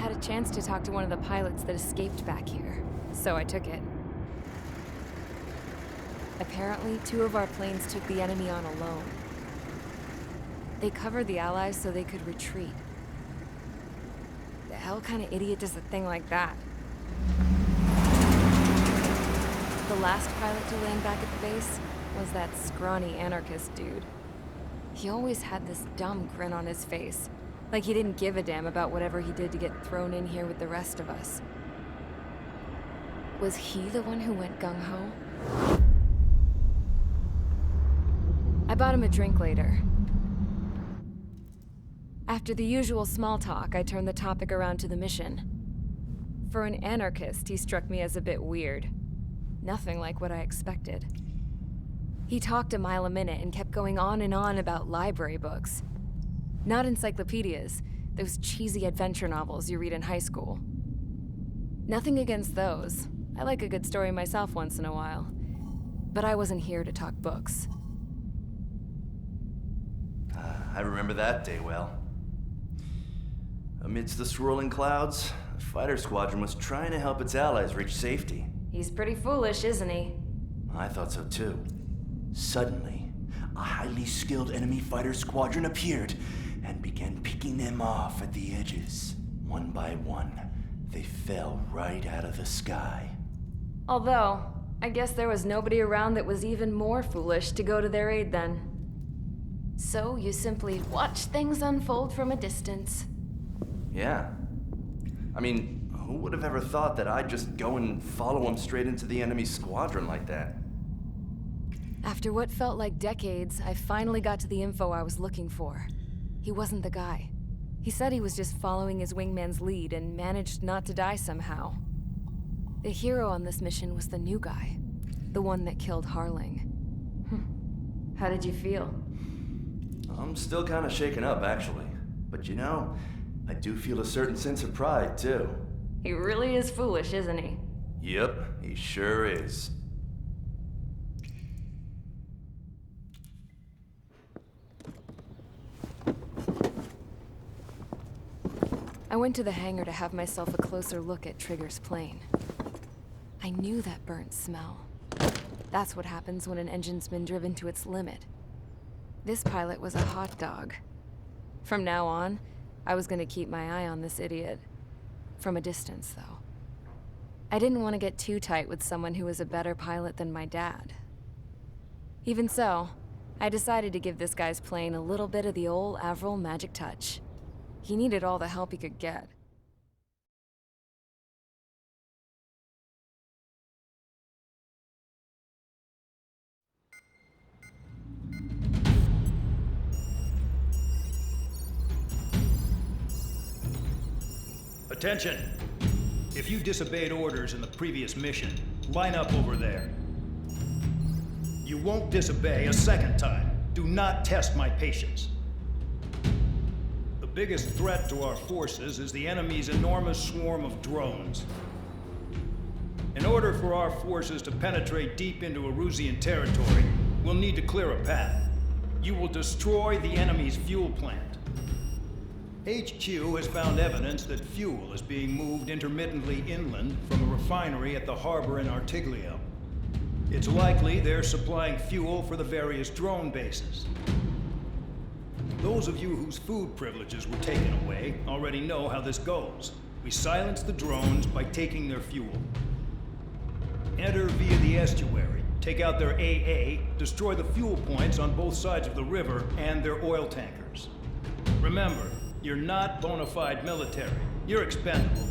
had a chance to talk to one of the pilots that escaped back here, so I took it. Apparently, 2 of our planes took the enemy on alone. They covered the Allies so they could retreat. The hell kind of idiot does a thing like that? The last pilot to land back at the base was that scrawny anarchist dude. He always had this dumb grin on his face, like he didn't give a damn about whatever he did to get thrown in here with the rest of us. Was he the one who went gung-ho? I bought him a drink later. After the usual small talk, I turned the topic around to the mission. For an anarchist, he struck me as a bit weird. Nothing like what I expected. He talked a mile a minute and kept going on and on about library books. Not encyclopedias, those cheesy adventure novels you read in high school. Nothing against those. I like a good story myself once in a while. But I wasn't here to talk books. I remember that day well. Amidst the swirling clouds, the fighter squadron was trying to help its allies reach safety. He's pretty foolish, isn't he? I thought so too. Suddenly, a highly skilled enemy fighter squadron appeared and began picking them off at the edges. One by one, they fell right out of the sky. Although, I guess there was nobody around that was even more foolish to go to their aid then. So you simply watch things unfold from a distance. Yeah. I mean, who would have ever thought that I'd just go and follow him straight into the enemy squadron like that? After what felt like decades, I finally got to the info I was looking for. He wasn't the guy. He said he was just following his wingman's lead and managed not to die somehow. The hero on this mission was the new guy. The one that killed Harling. How did you feel? I'm still kind of shaken up, actually. But you know, I do feel a certain sense of pride, too. He really is foolish, isn't he? Yep, he sure is. I went to the hangar to have myself a closer look at Trigger's plane. I knew that burnt smell. That's what happens when an engine's been driven to its limit. This pilot was a hot dog. From now on, I was gonna keep my eye on this idiot. From a distance, though. I didn't want to get too tight with someone who was a better pilot than my dad. Even so, I decided to give this guy's plane a little bit of the old Avril magic touch. He needed all the help he could get. Attention! If you disobeyed orders in the previous mission, line up over there. You won't disobey a second time. Do not test my patience. The biggest threat to our forces is the enemy's enormous swarm of drones. In order for our forces to penetrate deep into Erusian territory, we'll need to clear a path. You will destroy the enemy's fuel plant. HQ has found evidence that fuel is being moved intermittently inland from a refinery at the harbor in Artiglio. It's likely they're supplying fuel for the various drone bases. Those of you whose food privileges were taken away already know how this goes. We silence the drones by taking their fuel. Enter via the estuary, take out their AA, destroy the fuel points on both sides of the river and their oil tankers. Remember, you're not bona fide military. You're expendable.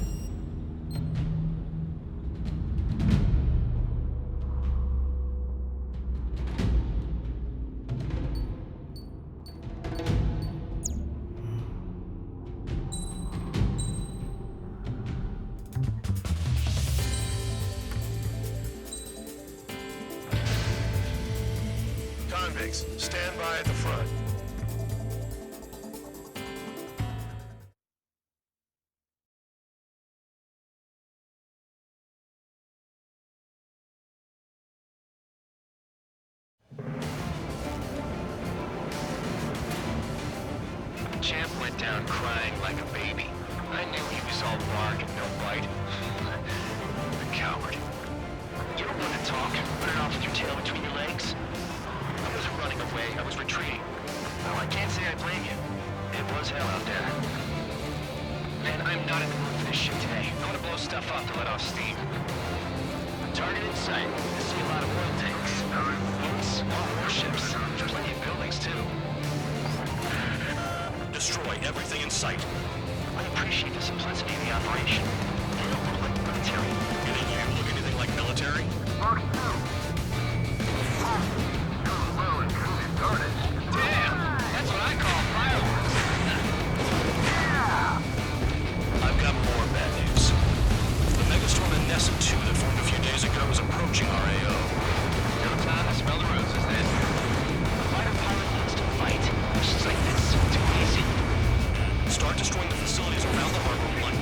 Convicts, stand by at the front. Champ went down crying like a baby. I knew he was all as hell out there. Man, I'm not in the mood for this shit today. I want to blow stuff up to let off steam. Target in sight. I see a lot of oil tanks. Boats, all warships. Plenty of buildings, too. Destroy everything in sight. I appreciate the simplicity of the operation. They don't look like military. Didn't you look anything like military? Damn! That's what I call fireworks. I've got more bad news. The megastorm in Nessa 2 that formed a few days ago is approaching our AO. No time to smell the roses, then. The fighter pilot wants to fight. Missions like this, too easy. Start destroying the facilities around the harbor one